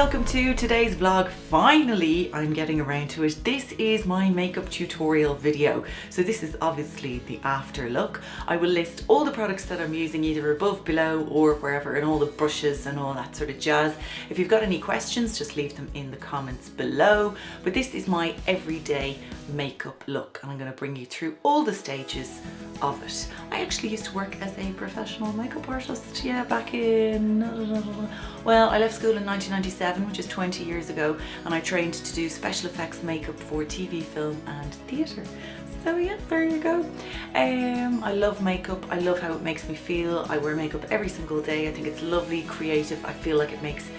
welcome to today's vlog. Finally, I'm getting around to it. This is my makeup tutorial video. So this is obviously the after look. I will list all the products that I'm using either above, below or wherever, and all the brushes and all that sort of jazz. If you've got any questions, just leave them in the comments below. But this is my everyday makeup look and I'm going to bring you through all the stages of it. I actually used to work as a professional makeup artist, yeah, back in, well, I left school in 1997, which is 20 years ago, and I trained to do special effects makeup for TV, film and theatre. So yeah, there you go. I love makeup. I love how it makes me feel. I wear makeup every single day. I think it's lovely, creative. I feel like it makes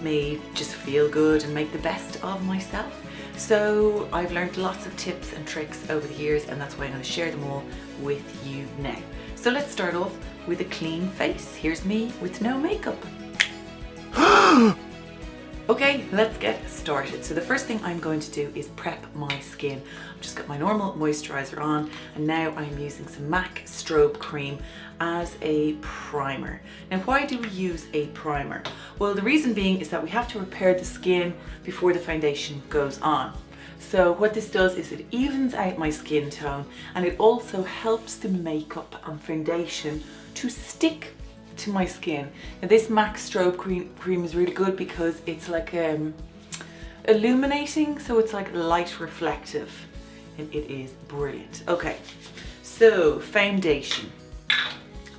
me just feel good and make the best of myself. So I've learned lots of tips and tricks over the years, and that's why I'm going to share them all with you now. So let's start off with a clean face. Here's me with no makeup. Okay, let's get started. So the first thing I'm going to do is prep my skin. I've just got my normal moisturizer on, and now I'm using some MAC Strobe Cream as a primer. Now, why do we use a primer? Well, the reason being is that we have to repair the skin before the foundation goes on. So what this does is it evens out my skin tone, and it also helps the makeup and foundation to stick to my skin. Now, this MAC Strobe cream is really good because it's like illuminating, so it's like light reflective, and it is brilliant. Okay, so foundation.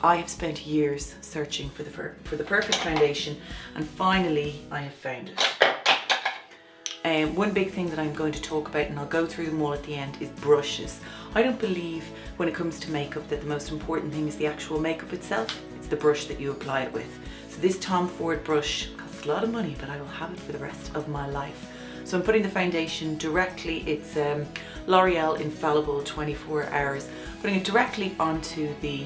I have spent years searching for the perfect foundation, and finally I have found it. One big thing that I'm going to talk about, and I'll go through them all at the end, is brushes. I don't believe when it comes to makeup that the most important thing is the actual makeup itself. It's the brush that you apply it with. So this Tom Ford brush costs a lot of money, but I will have it for the rest of my life. So I'm putting the foundation directly, it's L'Oreal Infallible 24 hours, putting it directly onto the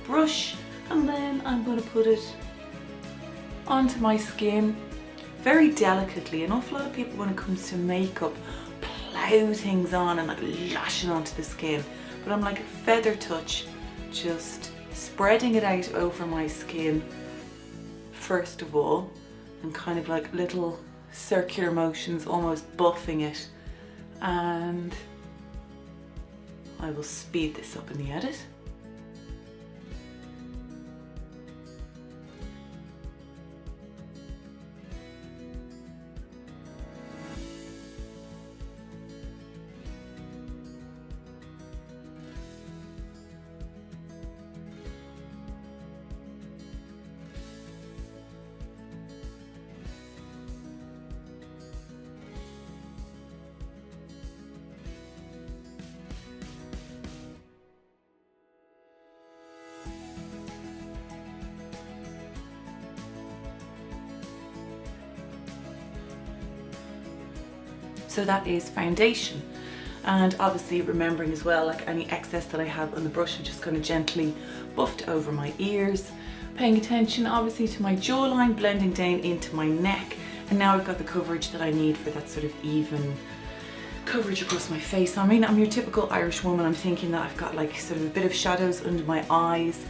brush, and then I'm going to put it onto my skin very delicately. An awful lot of people, when it comes to makeup, plow things on and like lash it onto the skin, but I'm like a feather touch, just spreading it out over my skin first of all, and kind of like little circular motions, almost buffing it, and I will speed this up in the edit. So that is foundation, and obviously remembering as well, like any excess that I have on the brush, I'm just going to gently buff over my ears, paying attention obviously to my jawline, blending down into my neck, and now I've got the coverage that I need for that sort of even coverage across my face. I mean, I'm your typical Irish woman. I'm thinking that I've got like sort of a bit of shadows under my eyes,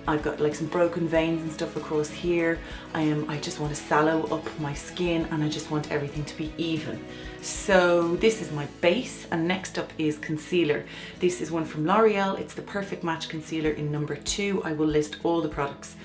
I've got like some broken veins and stuff across here. I just want to sallow up my skin, and I just want everything to be even. So this is my base, and next up is concealer. This is one from L'Oreal. It's the Perfect Match Concealer in number 2. I will list all the products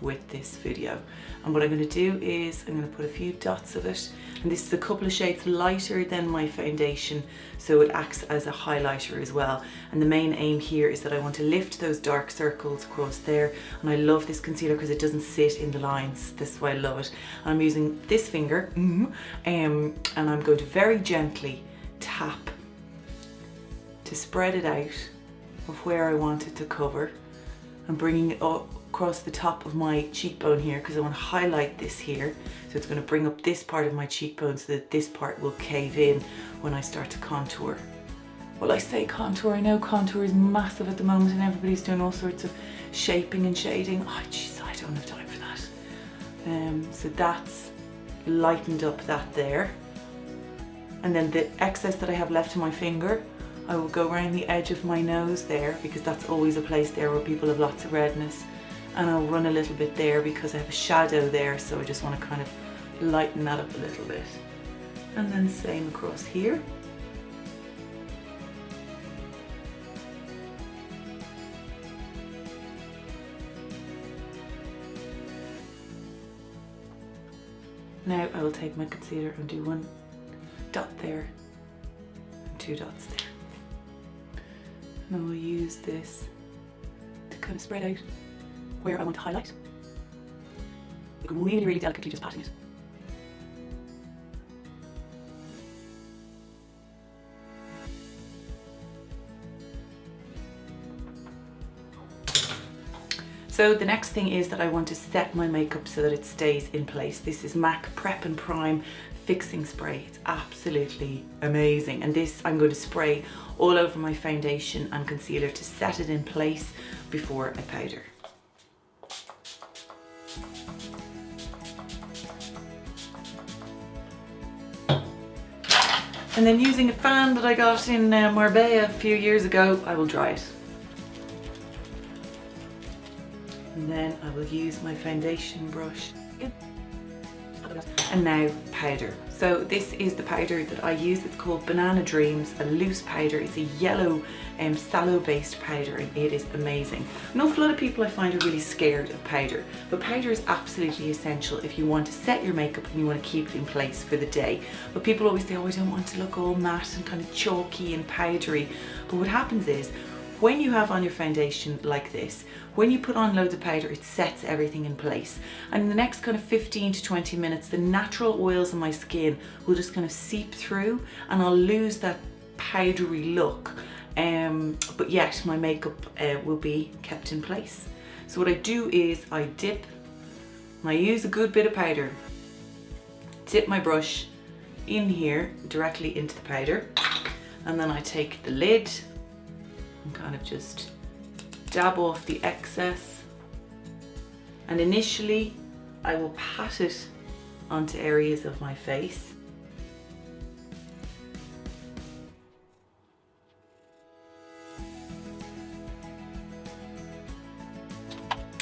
with this video. And what I'm going to do is I'm going to put a few dots of it, and this is a couple of shades lighter than my foundation, so it acts as a highlighter as well. And the main aim here is that I want to lift those dark circles across there, and I love this concealer because it doesn't sit in the lines. This is why I love it. And I'm using this finger, and I'm going to very gently tap to spread it out of where I want it to cover, and bringing it up across the top of my cheekbone here, because I want to highlight this here. So it's going to bring up this part of my cheekbone so that this part will cave in when I start to contour. Well, I say contour, I know contour is massive at the moment and everybody's doing all sorts of shaping and shading. Oh jeez, I don't have time for that. So that's lightened up that there. And then the excess that I have left in my finger, I will go around the edge of my nose there, because that's always a place there where people have lots of redness. and I'll run a little bit there because I have a shadow there, so I just want to kind of lighten that up a little bit. And then same across here. Now I will take my concealer and do one dot there and two dots there. And I will use this to kind of spread out where I want to highlight. You can really, really delicately just patting it. So the next thing is that I want to set my makeup so that it stays in place. This is MAC Prep and Prime Fixing Spray. It's absolutely amazing. And this I'm going to spray all over my foundation and concealer to set it in place before I powder. And then using a fan that I got in Marbella a few years ago, I will dry it. And then I will use my foundation brush. And now powder. So this is the powder that I use. It's called Banana Dreams, a loose powder. It's a yellow sallow based powder and it is amazing. An awful lot of people I find are really scared of powder, but powder is absolutely essential if you want to set your makeup and you want to keep it in place for the day. But people always say, oh, I don't want to look all matte and kind of chalky and powdery. But what happens is, when you have on your foundation like this, when you put on loads of powder, it sets everything in place. And in the next kind of 15 to 20 minutes, the natural oils in my skin will just kind of seep through and I'll lose that powdery look. But yet my makeup will be kept in place. So what I do is I dip, and I use a good bit of powder, dip my brush in here directly into the powder, and then I take the lid and kind of just dab off the excess, and initially I will pat it onto areas of my face.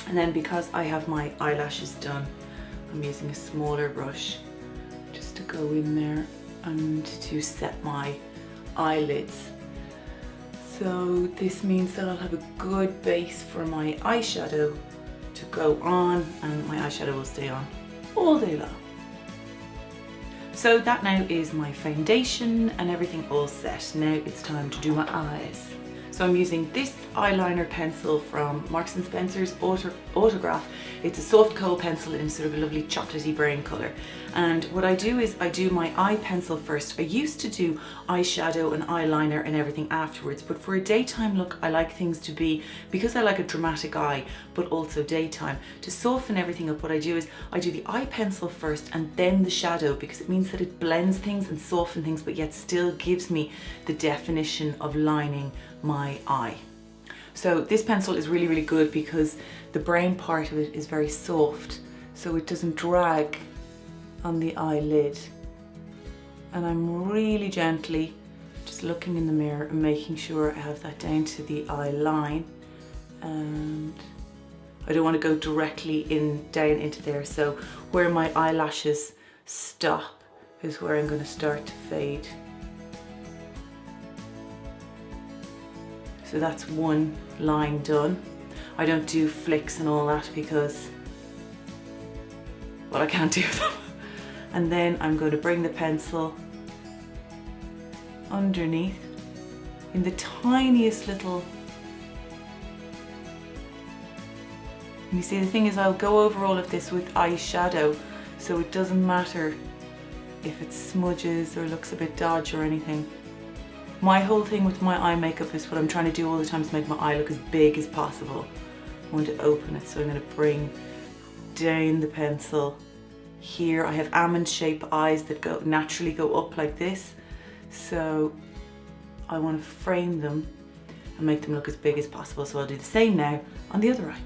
And then because I have my eyelashes done, I'm using a smaller brush just to go in there and to set my eyelids. So this means that I'll have a good base for my eyeshadow to go on, and my eyeshadow will stay on all day long. So that now is my foundation and everything all set. Now it's time to do my eyes. So I'm using this eyeliner pencil from Marks & Spencer's Autograph. It's a soft kohl pencil in sort of a lovely chocolatey brown colour. And what I do is I do my eye pencil first. I used to do eyeshadow and eyeliner and everything afterwards, but for a daytime look, I like things to be, because I like a dramatic eye, but also daytime. To soften everything up, what I do is I do the eye pencil first and then the shadow, because it means that it blends things and softens things, but yet still gives me the definition of lining my eye. So this pencil is really, really good because the brown part of it is very soft, so it doesn't drag on the eyelid. And I'm really gently just looking in the mirror and making sure I have that down to the eye line, and I don't want to go directly down into there. So where my eyelashes stop is where I'm going to start to fade. So that's one line done. I don't do flicks and all that because, well, I can't do them. And then I'm going to bring the pencil underneath in the tiniest little. You see, the thing is, I'll go over all of this with eyeshadow, so it doesn't matter if it smudges or looks a bit dodgy or anything. My whole thing with my eye makeup is what I'm trying to do all the time is make my eye look as big as possible. I want to open it, so I'm going to bring down the pencil here. I have almond shaped eyes that naturally go up like this, so I want to frame them and make them look as big as possible. So I'll do the same now on the other eye.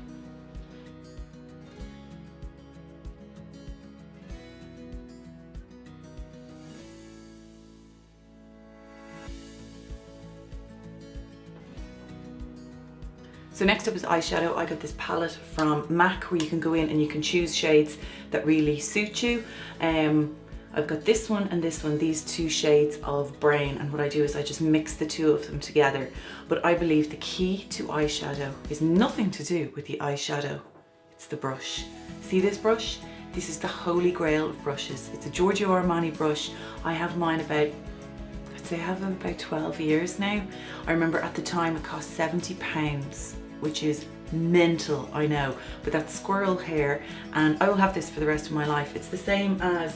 So next up is eyeshadow. I got this palette from MAC where you can go in and you can choose shades that really suit you. I've got this one and this one, these two shades of brown, and what I do is I just mix the two of them together. But I believe the key to eyeshadow is nothing to do with the eyeshadow, it's the brush. See this brush? This is the holy grail of brushes. It's a Giorgio Armani brush. I have mine about, I'd say I have them about 12 years now. I remember at the time it cost £70, which is mental, I know, but that's squirrel hair, and I will have this for the rest of my life. It's the same as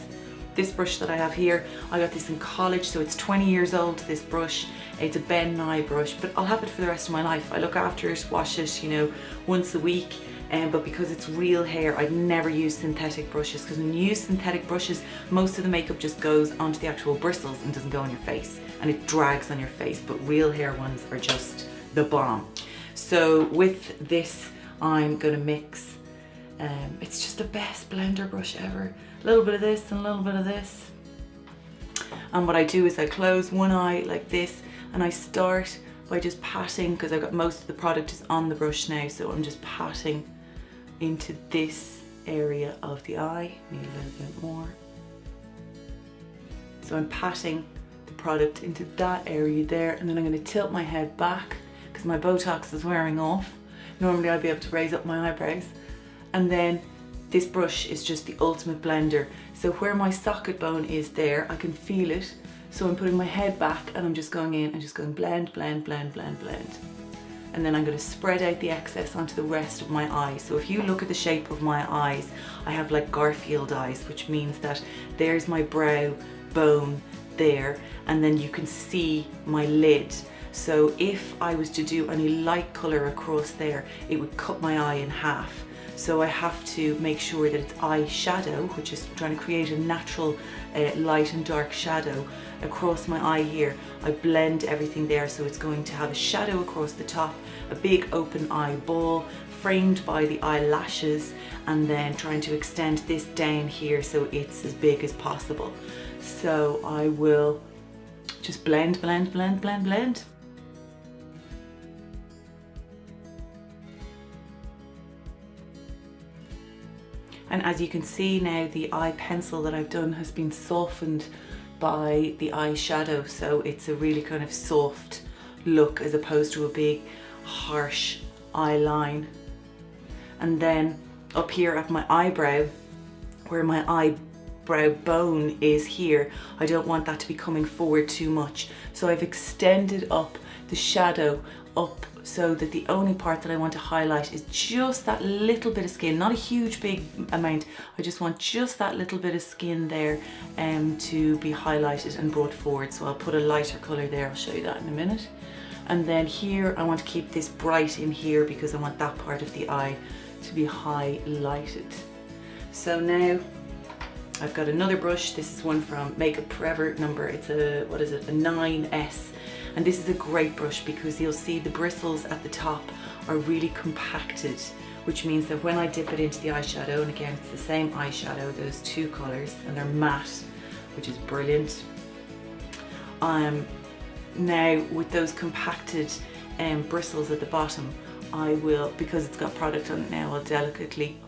this brush that I have here. I got this in college, so it's 20 years old, this brush. It's a Ben Nye brush, but I'll have it for the rest of my life. I look after it, wash it, you know, once a week. But because it's real hair, I'd never use synthetic brushes, because when you use synthetic brushes, most of the makeup just goes onto the actual bristles and doesn't go on your face, and it drags on your face, but real hair ones are just the bomb. So with this, I'm gonna mix, it's just the best blender brush ever. A little bit of this and a little bit of this. And what I do is I close one eye like this, and I start by just patting, because I've got most of the product is on the brush now, so I'm just patting into this area of the eye. Need a little bit more. So I'm patting the product into that area there, and then I'm going to tilt my head back because my Botox is wearing off. Normally I'd be able to raise up my eyebrows. And then this brush is just the ultimate blender. So where my socket bone is there, I can feel it. So I'm putting my head back and I'm just going in and just going blend, blend, blend, blend, blend. And then I'm going to spread out the excess onto the rest of my eye. So if you look at the shape of my eyes, I have like Garfield eyes, which means that there's my brow bone there, and then you can see my lid. So if I was to do any light color across there, it would cut my eye in half. So I have to make sure that it's eyeshadow, which is trying to create a natural light and dark shadow across my eye here. I blend everything there, so it's going to have a shadow across the top, a big open eyeball framed by the eyelashes, and then trying to extend this down here so it's as big as possible. So I will just blend, blend, blend, blend, blend. And as you can see now, the eye pencil that I've done has been softened by the eyeshadow, so it's a really kind of soft look as opposed to a big harsh eye line. And then up here at my eyebrow, where my eyebrow bone is here, I don't want that to be coming forward too much, so I've extended up the shadow up so that the only part that I want to highlight is just that little bit of skin, not a huge big amount. I just want just that little bit of skin there to be highlighted and brought forward. So I'll put a lighter color there, I'll show you that in a minute. And then here I want to keep this bright in here because I want that part of the eye to be highlighted. So now I've got another brush. This is one from Makeup Forever number, it's a, what is it, a 9S. And this is a great brush because you'll see the bristles at the top are really compacted, which means that when I dip it into the eyeshadow, and again it's the same eyeshadow, those two colors, and they're matte, which is brilliant. Now with those compacted bristles at the bottom, I will, because it's got product on it now, I'll delicately.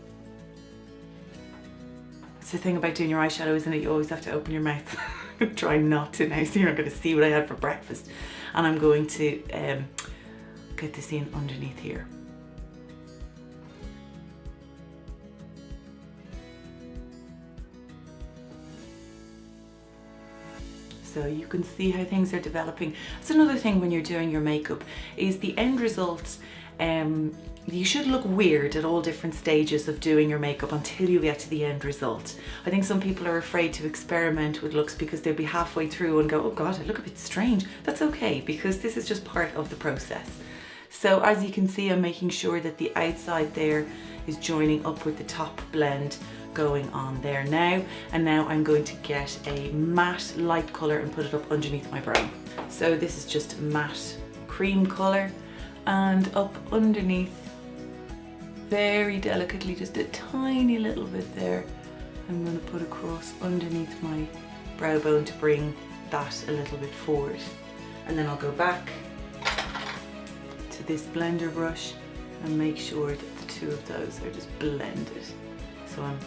It's the thing about doing your eyeshadow, isn't it? You always have to open your mouth. Try not to now, so you're not going to see what I had for breakfast. And I'm going to get this in underneath here. So you can see how things are developing. That's another thing when you're doing your makeup, is the end result. You should look weird at all different stages of doing your makeup until you get to the end result. I think some people are afraid to experiment with looks because they'll be halfway through and go, oh God, I look a bit strange. That's okay, because this is just part of the process. So as you can see, I'm making sure that the outside there is joining up with the top blend going on there now. And now I'm going to get a matte light color and put it up underneath my brow. So this is just matte cream color, and up underneath, very delicately, just a tiny little bit there, I'm going to put across underneath my brow bone to bring that a little bit forward. And then I'll go back to this blender brush and make sure that the two of those are just blended. So I'm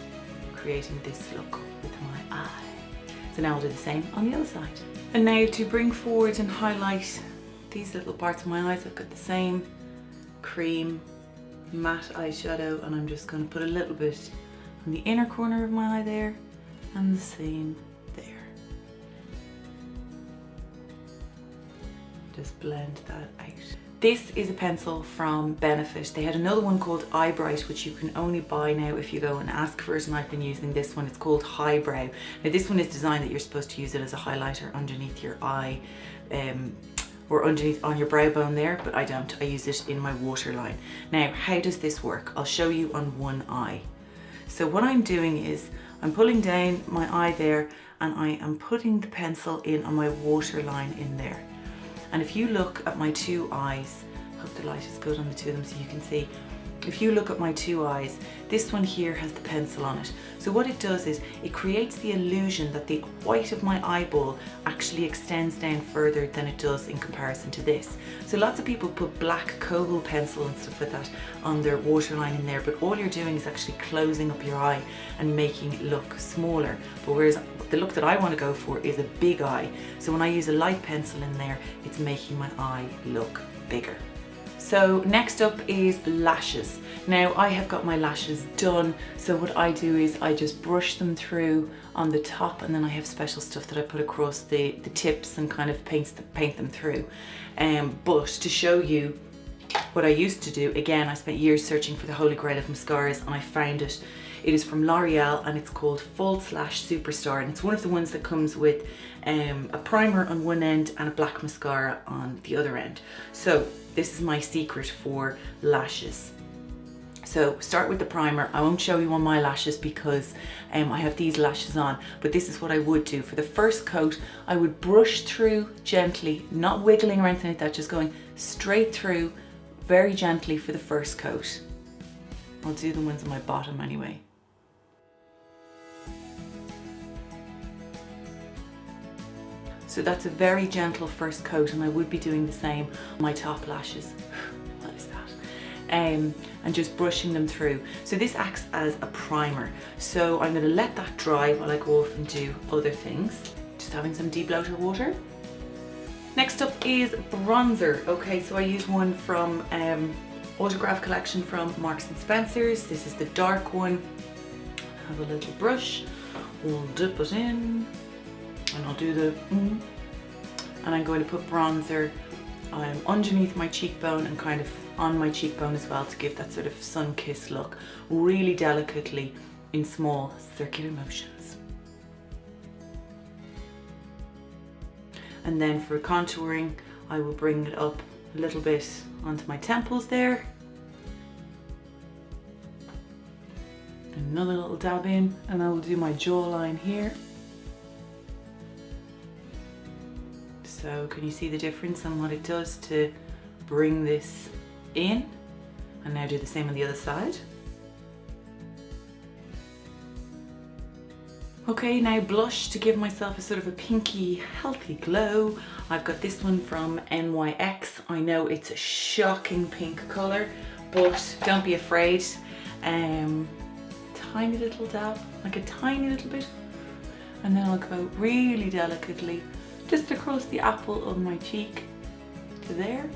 creating this look with my eye. So now I'll do the same on the other side. And now to bring forward and highlight these little parts of my eyes, I've got the same cream matte eyeshadow, and I'm just going to put a little bit on the inner corner of my eye there, and the same there. Just blend that out. This is a pencil from Benefit. They had another one called Eye Bright, which you can only buy now if you go and ask for it, and I've been using this one. It's called Highbrow. Now this one is designed that you're supposed to use it as a highlighter underneath your eye, or underneath on your brow bone there, but I don't. I use it in my waterline. Now, how does this work? I'll show you on one eye. So what I'm doing is I'm pulling down my eye there, and I am putting the pencil in on my waterline in there. And if you look at my two eyes, I hope the light is good on the two of them so you can see. If you look at my two eyes, this one here has the pencil on it. So what it does is it creates the illusion that the white of my eyeball actually extends down further than it does in comparison to this. So lots of people put black kohl pencil and stuff like that on their waterline in there, but all you're doing is actually closing up your eye and making it look smaller. But whereas the look that I want to go for is a big eye. So when I use a light pencil in there, it's making my eye look bigger. So next up is lashes. Now I have got my lashes done, so what I do is I just brush them through on the top, and then I have special stuff that I put across the tips and kind of paint them through. But to show you what I used to do, again, I spent years searching for the holy grail of mascaras, and I found it. It is from L'Oreal, and it's called False Lash Superstar, and it's one of the ones that comes with a primer on one end and a black mascara on the other end. So this is my secret for lashes. So start with the primer. I won't show you on my lashes because I have these lashes on, but this is what I would do. For the first coat, I would brush through gently, not wiggling or anything like that, just going straight through very gently for the first coat. I'll do the ones on my bottom anyway. So that's a very gentle first coat, and I would be doing the same on my top lashes. What is that? And just brushing them through. So this acts as a primer. So I'm going to let that dry while I go off and do other things. Just having some de-bloater water. Next up is bronzer. Okay, so I use one from Autograph collection from Marks and Spencer's. This is the dark one. I have a little brush. We'll dip it in. And I'll do the and I'm going to put bronzer underneath my cheekbone and kind of on my cheekbone as well to give that sort of sun-kissed look, really delicately in small circular motions. And then for contouring, I will bring it up a little bit onto my temples there. Another little dab in, and I will do my jawline here. So can you see the difference and what it does to bring this in? And now do the same on the other side. Okay, now blush to give myself a sort of a pinky, healthy glow. I've got this one from NYX. I know it's a shocking pink color, but don't be afraid. Tiny little dab, like a tiny little bit. And then I'll go really delicately just across the apple of my cheek to there.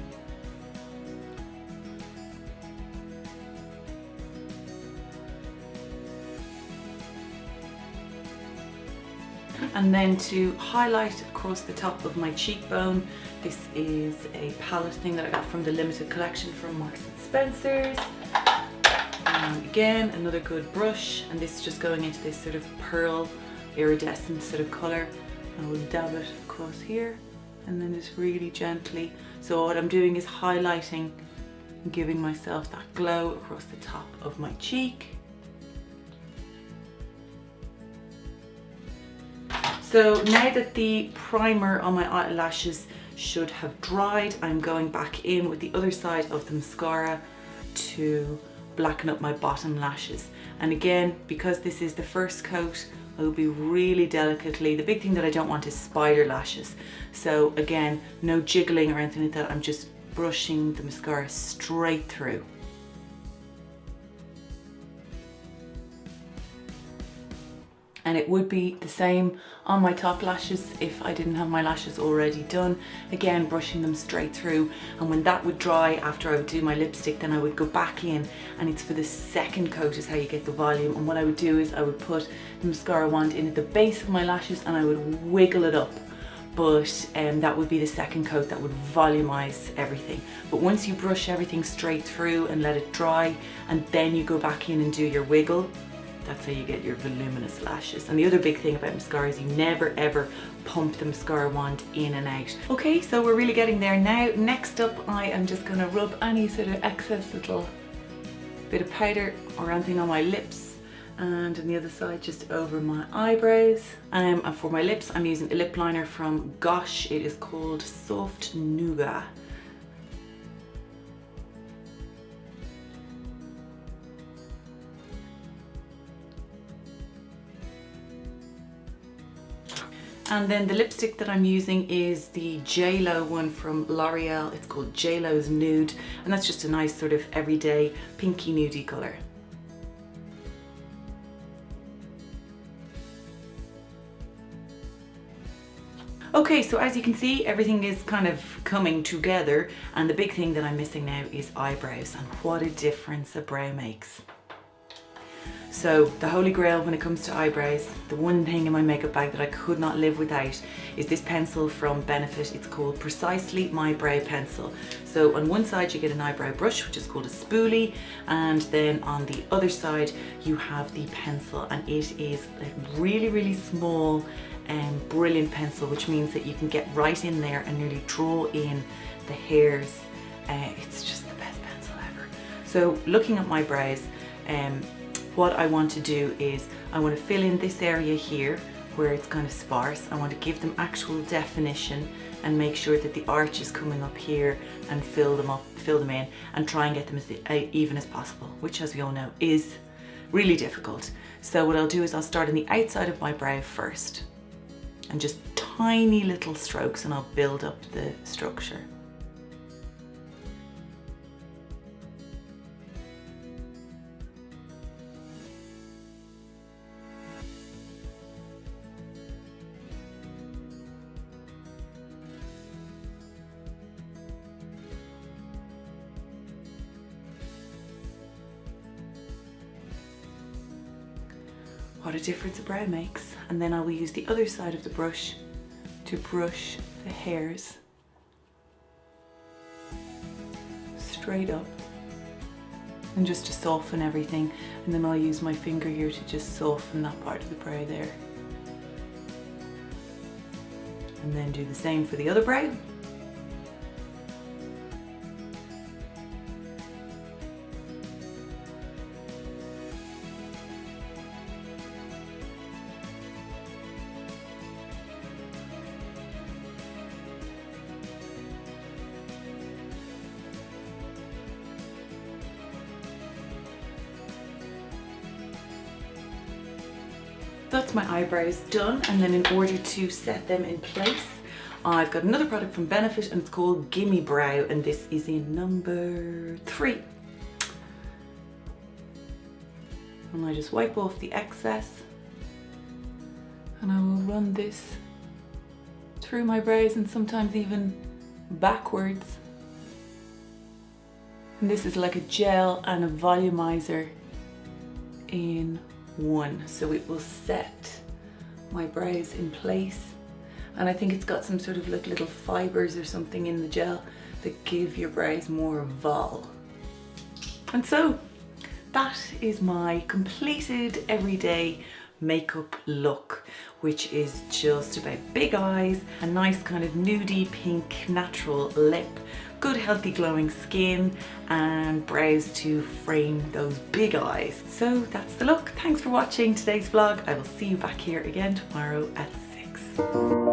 And then to highlight across the top of my cheekbone, this is a palette thing that I got from the limited collection from Marks and Spencer's. And again, another good brush, and this is just going into this sort of pearl iridescent sort of color. I will dab it across here and then just really gently. So what I'm doing is highlighting and giving myself that glow across the top of my cheek. So now that the primer on my eyelashes should have dried, I'm going back in with the other side of the mascara to blacken up my bottom lashes. And again, because this is the first coat, I will be really delicately. The big thing that I don't want is spider lashes. So again, no jiggling or anything like that. I'm just brushing the mascara straight through. And it would be the same on my top lashes if I didn't have my lashes already done. Again, brushing them straight through, and when that would dry after I would do my lipstick, then I would go back in, and it's for the second coat is how you get the volume. And what I would do is I would put the mascara wand in at the base of my lashes and I would wiggle it up, but that would be the second coat that would volumize everything. But once you brush everything straight through and let it dry, and then you go back in and do your wiggle, that's how you get your voluminous lashes. And the other big thing about mascara is you never ever pump the mascara wand in and out. Okay, so we're really getting there now. Next up, I am just gonna rub any sort of excess little bit of powder or anything on my lips, and on the other side just over my eyebrows. And for my lips, I'm using a lip liner from Gosh. It is called Soft Nougat. And then the lipstick that I'm using is the J.Lo one from L'Oreal. It's called J.Lo's Nude, and that's just a nice sort of everyday pinky nudie colour. Okay, so as you can see, everything is kind of coming together, and the big thing that I'm missing now is eyebrows, and what a difference a brow makes. So the holy grail when it comes to eyebrows, the one thing in my makeup bag that I could not live without is this pencil from Benefit. It's called Precisely My Brow Pencil. So on one side you get an eyebrow brush, which is called a spoolie, and then on the other side you have the pencil, and it is a really, really small and brilliant pencil, which means that you can get right in there and nearly draw in the hairs. It's just the best pencil ever. So looking at my brows, what I want to do is I want to fill in this area here where it's kind of sparse. I want to give them actual definition and make sure that the arch is coming up here, and fill them in, and try and get them as even as possible, which, as we all know, is really difficult. So what I'll do is I'll start on the outside of my brow first, and just tiny little strokes, and I'll build up the structure. What a difference a brow makes. And then I will use the other side of the brush to brush the hairs straight up, and just to soften everything. And then I'll use my finger here to just soften that part of the brow there. And then do the same for the other brow. That's my eyebrows done, and then in order to set them in place, I've got another product from Benefit, and it's called Gimme Brow, and this is in number 3. And I just wipe off the excess, and I will run this through my brows, and sometimes even backwards. And this is like a gel and a volumizer in one, so it will set my brows in place. And I think it's got some sort of like little fibers or something in the gel that give your brows more vol. And so that is my completed everyday makeup look, which is just about big eyes, a nice kind of nudie pink natural lip, good healthy glowing skin, and brows to frame those big eyes. So that's the look. Thanks for watching today's vlog. I will see you back here again tomorrow at 6.